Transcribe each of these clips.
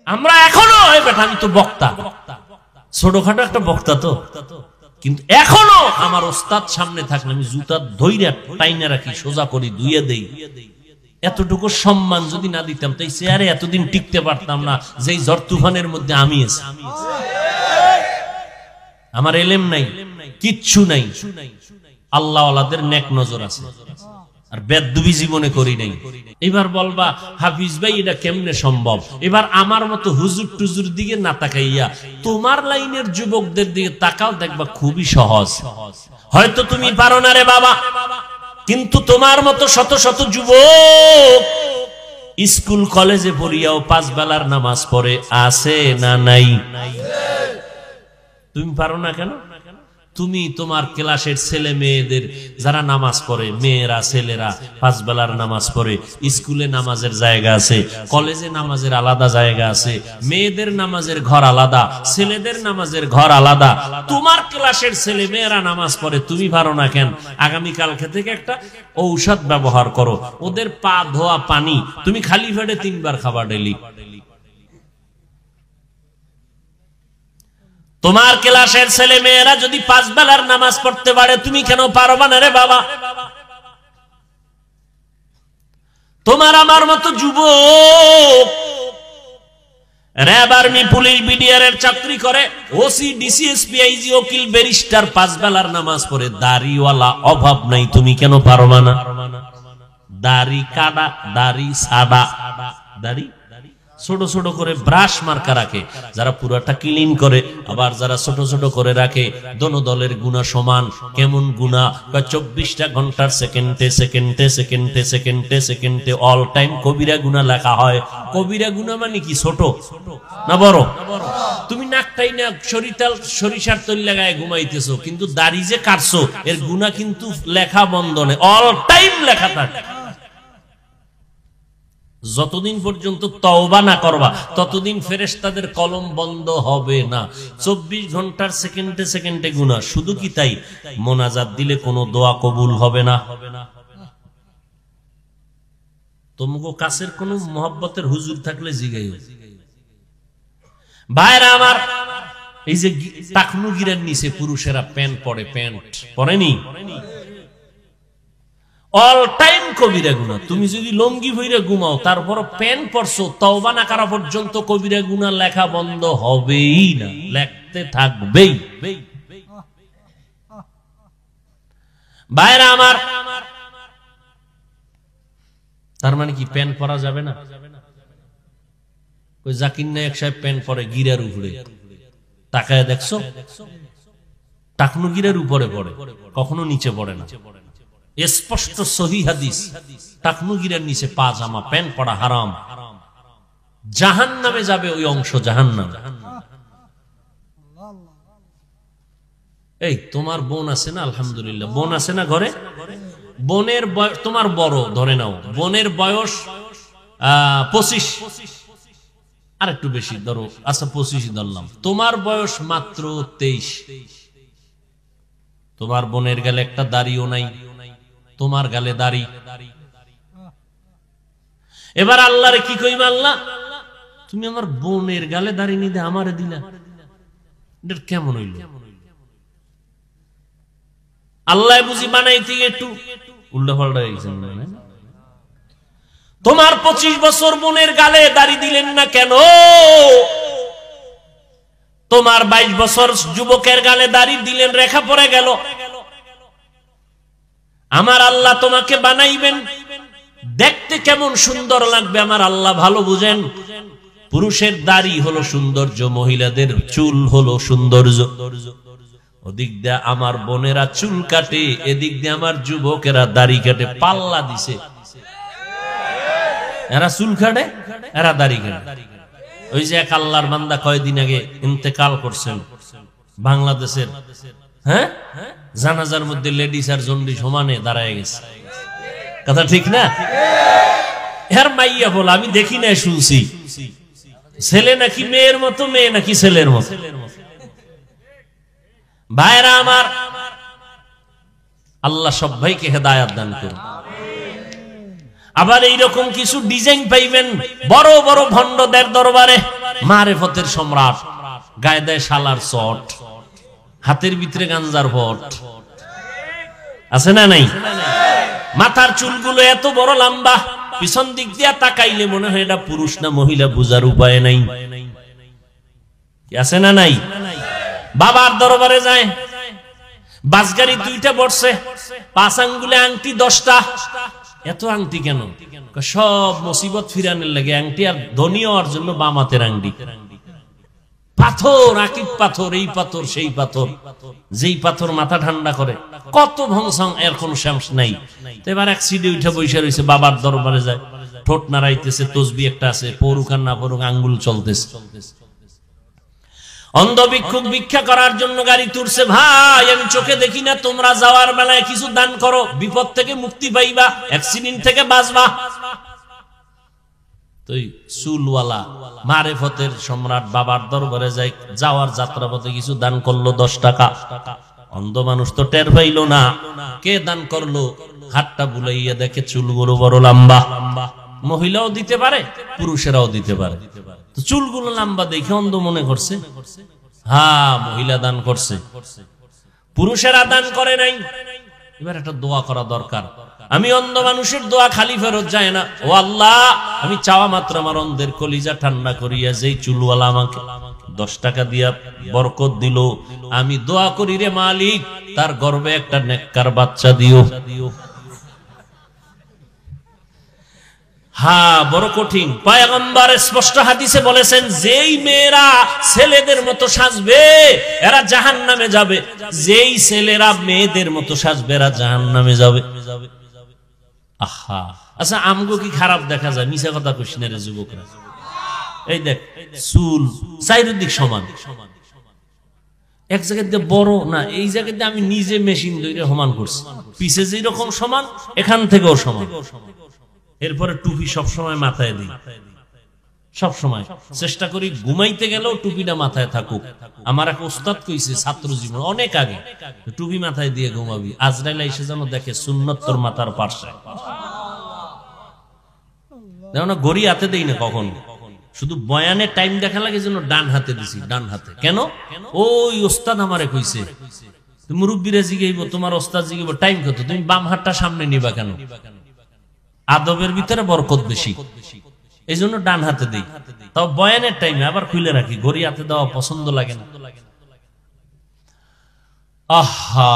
আমরা এখনো আমি তো বক্তা, ছোটখাটো একটা বক্তা তো, কিন্তু এখনো আমার ওস্তাদ সামনে থাকলে আমি জুতা ধইরা টাইনা রাখি, সোজা করি, ধুইয়া দেই। এতটুকু সম্মান যদি না দিতাম তাই চেয়ারে এতদিন টিকতে পারতাম না, যেই ঝড় তুফানের মধ্যে আমি আছি। আমার এলেম নাই, কিচ্ছু নাই, আল্লাহ ওয়ালাদের নেক নজর আছে, আর বেদবি জীবনে করি নাই। এবার বলবা হাফিজ ভাই এটা কেমনে সম্ভব? এবার আমার মতো হুজুর টুজুর দিকে না তাকাইয়া তোমার লাইনের যুবকদের দিকে তাকাও, দেখবা খুবই সহজ। হয়তো তুমি পারো না রে বাবা, কিন্তু তোমার মতো শত শত যুবক স্কুল কলেজে পড়িয়াও 5 বেলার নামাজ পড়ে, আছে না নাই? তুমি পারো না কেন? তুমি তোমার ক্লাসের ছেলে মেয়েদের যারা নামাজ পড়ে, মেয়েরা ছেলেরা 5 বেলার নামাজ পড়ে, স্কুলে নামাজের জায়গা আছে, কলেজে নামাজের আলাদা জায়গা আছে, মেয়েদের নামাজের ঘর আলাদা, ছেলেদের নামাজের ঘর আলাদা। তোমার ক্লাসের ছেলে মেয়েরা নামাজ পড়ে, তুমি পারো না কেন? আগামীকালকে থেকে একটা ঔষধ ব্যবহার করো, ওদের পা ধোয়া পানি তুমি খালি পেটে 3 বার খাবা ডেইলি। তোমার ক্লাসের ছেলে মেয়েরা যদি 5 বেলার নামাজ পড়তে পারে, তুমি কেন পারবা না রে বাবা? তোমার আমার মতো যুবক র্যাব, আর্মি, পুলিশ, বিডিআর এর চাকরি করে, ওসি, ডিসি, এসপি, আইজি, উকিল, ব্যারিস্টার 5 বেলার নামাজ পড়ে, দাড়িওয়ালা অভাব নাই, তুমি কেন পারবা না? দাড়ি কাটা, দাড়ি সাদা, দাড়ি ছোট ছোট করে ব্রাশ মার্কা রাখে, যারা পুরাটা ক্লিন করে, আবার যারা ছোট ছোট করে রাখে। দোনো দলের গুনাহ সমান। কেমন গুনাহ? 24টা ঘন্টার সেকেন্ডে সেকেন্ডে সেকেন্ডে সেকেন্ডে সেকেন্ডে অল টাইম কবিরা গুনাহ লেখা হয়। কবিরা গুনাহ মানে কি? ছোট না বড়? তুমি নাকটাই না সরিষার তেল লাগায় ঘুমাইতেছো, কিন্তু দাড়ি যে কাটছো এর গুনাহ কিন্তু লেখা বন্ধ নেই, অল টাইম লেখা থাকে। যতদিন পর্যন্ত তওবা না করবা ততদিন ফেরেশতাদের কলম বন্ধ হবে না। 24 ঘন্টার সেকেন্ডে সেকেন্ডে গুনাহ। শুধু কি তাই, মোনাজাত দিলে কোনো দোয়া কবুল হবে না। তোমাকে কাছের কোন মহব্বতের হুজুর থাকলে জিগাইও। ভাইরা আমার, এই যে টাকনু গিরার নিচে পুরুষেরা প্যান্ট পরে, প্যান্ট পরেনি, অল টাইম কবিরা গুনাহ। তুমি যদি লঙ্গি ভইরা ঘুমাও তারপর প্যান্ট পরছো, তওবা না করা পর্যন্ত কবিরা গুনাহ লেখা বন্ধ হবেই না, লেখতে থাকবেই। ভাইরা আমার, তার মানে কি প্যান্ট পরা যাবে না? ওই জাকির নায়েক সাহেব প্যান্ট পরে গিরার উপরে, তাকায় দেখছো? টাকনু গিরার উপরে পড়ে, কখনো নিচে পড়ে না। স্পষ্ট সহিহ হাদিস, টাকনু গিরার নিচে পাজামা প্যান্ট পরা হারাম। জাহান্নামে যাবে ওই অংশ, জাহান্নাম। এই তোমার বোন আছে না? আলহামদুলিল্লাহ, বোন আছে না ঘরে? বোনের বয়স তোমার বড়, ধরে নাও বোনের বয়স 25, আর একটু বেশি ধরো, আচ্ছা 25 ধরলাম। তোমার বয়স মাত্র 23। তোমার বোনের গালে একটা দাড়িও নাই, তোমার গালে দাড়ি। এবার আল্লাহরে কি কইবা? আল্লাহ, তুমি আমার বোনের গালে দাড়ি নিতে আমারে দিলা, এটা কেমন হইল? আল্লাহ বুঝি বানাইতে একটু উল্টা পাল্টা হয়েছে। তোমার 25 বছর বোনের গালে দাড়ি দিলেন না কেন? তোমার 22 বছর যুবকের গালে দাড়ি দিলেন, রেখা পড়ে গেল। আমার আল্লাহ তোমাকে বানাইবেন, দেখতে কেমন সুন্দর লাগবে আমার আল্লাহ ভালো বুঝেন। পুরুষের দাড়ি হলো সৌন্দর্য, মহিলাদের চুল হলো সৌন্দর্য। ওদিক দিয়ে আমার বোনেরা চুল কাটে, এদিক দিয়ে আমার যুবকেরা দাড়ি কাটে। পাল্লা দিছে, এরা চুল কাটে, এরা দাড়ি কাটে। ওই যে এক আল্লাহর বান্দা কয়েকদিন আগে ইন্তেকাল করছেন বাংলাদেশের, হ্যাঁ, জানাজার মধ্যে লেডিস আর জন্ডি সমানে দাঁড়ায় গেছে। কথা ঠিক না? এর মাইয়া বল, আমি দেখি না, শুনছি ছেলে নাকি মেয়ের মতো, মেয়ে নাকি ছেলের মতো। ভাইরা আমার, আল্লাহ সব ভাইকে হেদায়েত দান করুন। আবার এইরকম কিছু ডিজাইন পাইবেন বড় বড় ভণ্ডদের দরবারে। মারেফতের সম্রাট, গায়ে দেয় শালার চট, হাতের ভিতরে গাঞ্জার ভট, আছে না নাই? মাথার চুলগুলো এত বড় লম্বা, পিছন দিক দিয়া তাকাইলে মনে হয় এটা পুরুষ না মহিলা বুঝার উপায় নাই, আছে না নাই? বাবার দরবারে যায়, বাসগাড়ি 2টা বসছে, 5 আঙ্গুলে আংটি 10টা। এত আংটি কেন? সব মুসিবত ফিরানোর লাগে আংটি, আর ধনী হওয়ার জন্য বাম হাতের আংটি। পাথর, আকিব পাথর, এই পাথর সেই পাথর, যেই পাথর মাথা ঠান্ডা করে। কত ভংসং, এর কোন শেষ নাই। তো এবার এক সিডে উঠে বসে রয়েছে, বাবার দরবারে যায়, ঠোঁট নাড়াইতেছে, তসবি একটা আছে, পড়ুক আর না পড়ুক আঙ্গুল চলতেছে। অন্ধ ভিক্ষুক ভিক্ষা করার জন্য গাড়ি তুলছে। ভাই আমি চোখে দেখি না, তোমরা যাওয়ার বেলায় কিছু দান করো, বিপদ থেকে মুক্তি পাইবা, অ্যাক্সিডেন্ট থেকে বাঁচবা। তুই চুলওয়ালা মারেফতের সম্রাট বাবার দরবারে যাই, যাওয়ার যাত্রাপথে কিছু দান করলো 10 টাকা। অন্ধ মানুষ তো টের পাইল না কে দান করলো, হাতটা বুলাইয়া দেখে চুলগুলো বড় লম্বা। মহিলাও দিতে পারে, পুরুষেরাও দিতে পারে। তো চুলগুলো লম্বা দেখে অন্ধ মনে করছে হ্যাঁ মহিলা দান করছে, পুরুষেরা দান করে নাই। এবার একটা দোয়া করা দরকার। আমি অন্ধ মানুষের দোয়া খালি ফেরত যায় না। ও আল্লাহ, আমি চাওয়া মাত্র আমার অন্ধের কলিজা ঠান্ডা করিয়া যেই চুলওয়ালা আমাকে 10 টাকা দিয়া বরকত দিল, আমি দোয়া করি রে মালিক, তার গর্ভে একটা নেককার বাচ্চা দিও। হ্যাঁ, বড় কঠিন। পয়গম্বর স্পষ্ট হাদিসে বলেছেন, যেই মেয়েরা ছেলেদের মতো সাজবে এরা জাহান্নামে যাবে, যেই ছেলেরা মেয়েদের মতো সাজবে এরা জাহান্নামে যাবে। আহা, আচ্ছা আমগো কি খারাপ দেখা যায়? মিছা কথা কইস না রে যুবকরা। এই দেখ চুল চারিদিক সমান, এক জায়গায় দিয়ে বড় না, এই জায়গায় আমি নিজে মেশিন ধরে সমান করছি, পিছে যেই রকম সমান এখান থেকেও সমান। এরপরে টুপি সবসময় মাথায় দিই, সবসময় চেষ্টা করি ঘুমাইতে গেলেও টুপিটা মাথায় থাকুক। আমার এক ওস্তাদ কইছে ছাত্র জীবন অনেক আগে, টুপি মাথায় দিয়ে ঘুমাবি, আজরাইল এসে যেন দেখে সুন্নত তোর মাথার পাশে। যেমন ঘড়ি হাতে দেই না কখন, শুধু বয়ানের টাইম দেখা লাগে যেন ডান হাতে দিছি, ডান হাতে। কেন? ওই ওস্তাদ আমারে কইছে, মুরব্বীরা জিগাইব, তোমার ওস্তাদ জিগাইব টাইম কত, তুমি বাম হাতটা সামনে নিবা কেন? আদবের ভিতরে বরকত বেশি, এই জন্য ডান হাতে দিই। তাও বয়ানের টাইমে আবার খুলে রাখি, ঘড়ি হাতে দেওয়া পছন্দ লাগে না। আহা,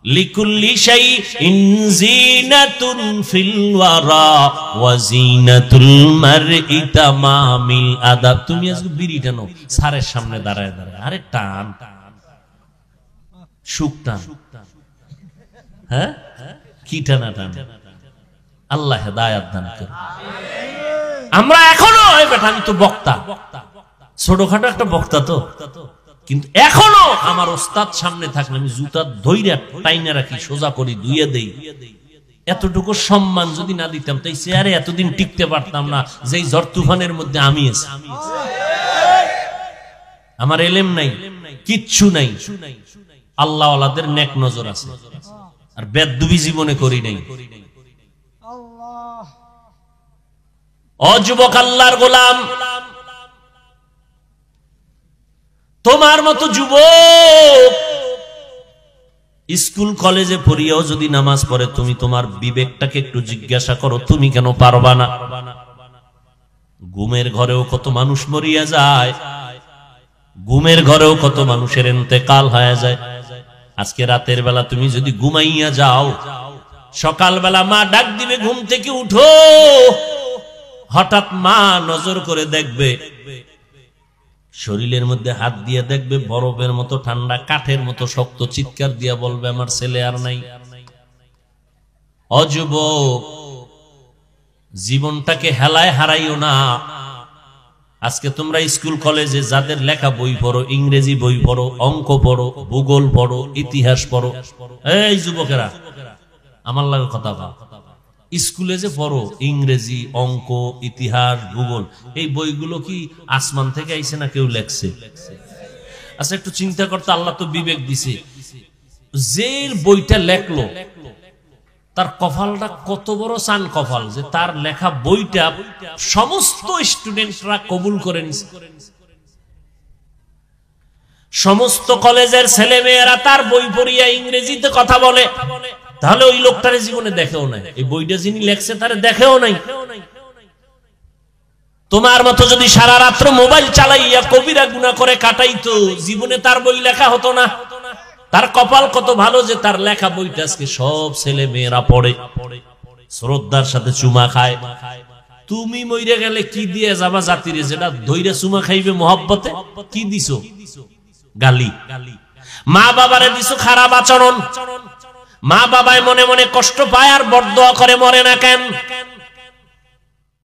লিকুল্লি শাইইন জিনাতুন ফিল ওয়ারা ওয়া জিনাতুল মারই তামামিল আদাব। তুমি আজকে বিড়ি টানো স্যারের সামনে দাঁড়ায় দাঁড়ায়, আরে টান, সুখ টান। হ্যাঁ, কি টানা টান? আল্লাহ হেদায়েত দান করুন। আমরা এখনো বেটা, আমি তো বক্তা, ছোটখাটো একটা বক্তা তো, কিন্তু এখনো আমার ওস্তাদ সামনে থাকলে আমি জুতা ধইরা টাইনা রাখি, সোজা করি, ধুইয়ে দেই। এতটুকু সম্মান যদি না দিতাম তাই চেয়ারে এতদিন টিকতে পারতাম না, যেই ঝড় তুফানের মধ্যে আমি আছি। আমার এলেম নাই, কিচ্ছু নাই, আল্লাহ ওয়ালাদের নেক নজর আছে, আর বেদবি জীবনে করি নাই। ও যুবক আল্লাহর গোলাম, তোমার মতো যুবক স্কুল কলেজে পড়িয়াও যদি নামাজ পড়ে, তুমি তোমার বিবেকটাকে একটু জিজ্ঞাসা করো, তুমি কেন পারবা না? ঘুমের ঘরেও কত মানুষ মরিয়া যায়, ঘুমের ঘরেও কত মানুষের ইন্তেকাল হয়ে যায়। আজকে রাতের বেলা তুমি যদি ঘুমাইয়া যাও, সকালবেলা মা ডাক দিবে ঘুম থেকে উঠো, হঠাৎ মা নজর করে দেখবে, শরীরের মধ্যে হাত দিয়ে দেখবে বরফের মতো ঠান্ডা, কাঠের মতো শক্ত, চিৎকার দিয়া বলবে আমার ছেলে আর নাই। অযুবক, জীবনটাকে হেলায় হারাইও না। আজকে তোমরা স্কুল কলেজে যাদের লেখা বই পড়ো, ইংরেজি বই পড়ো, অঙ্ক পড়ো, ভূগোল পড়ো, ইতিহাস পড়ো, এই যুবকেরা আমার লাগে কথা বল, স্কুলে যে পড়ো ইংরেজি, অঙ্ক, ইতিহাস, ভূগোল, এই বইগুলো কি আসমান থেকে আইছে না কেউ লেখছে? আচ্ছা একটু চিন্তা করতে, আল্লাহ তো বিবেক দিছে, যে বইটা লেখলো তার কপালটা কত বড় সান কপাল যে তার লেখা বইটা সমস্ত স্টুডেন্টরা কবুল করে নিছে। সমস্ত কলেজের ছেলে মেয়েরা তার বই পড়িয়া ইংরেজিতে কথা বলে। তাহলে ওই লোকটার জীবনে দেখেও নাই, এই বইটা যিনি লেখছে তার দেখেও নাই। তোমার মতো যদি সারা রাত্র মোবাইল চালাইয়া কবিরা গুনাহ করে কাটাইতো, জীবনে তার বই লেখা হতো না। তার কপাল কত ভালো যে তার লেখা বইটা আজকে সব ছেলে মেয়েরা পড়ে, শ্রদ্ধার সাথে চুমা খায়। তুমি মইরে গেলে কি দিয়ে যাবা জাতিরে, যেটা ধইরা চুমা খাইবে মহব্বতে? কি দিছো? গালি। মা বাবারে দিছো খারাপ আচরণ। মা বাবায় মনে মনে কষ্ট পায় আর বরদোয়া করে, মরে না কেন?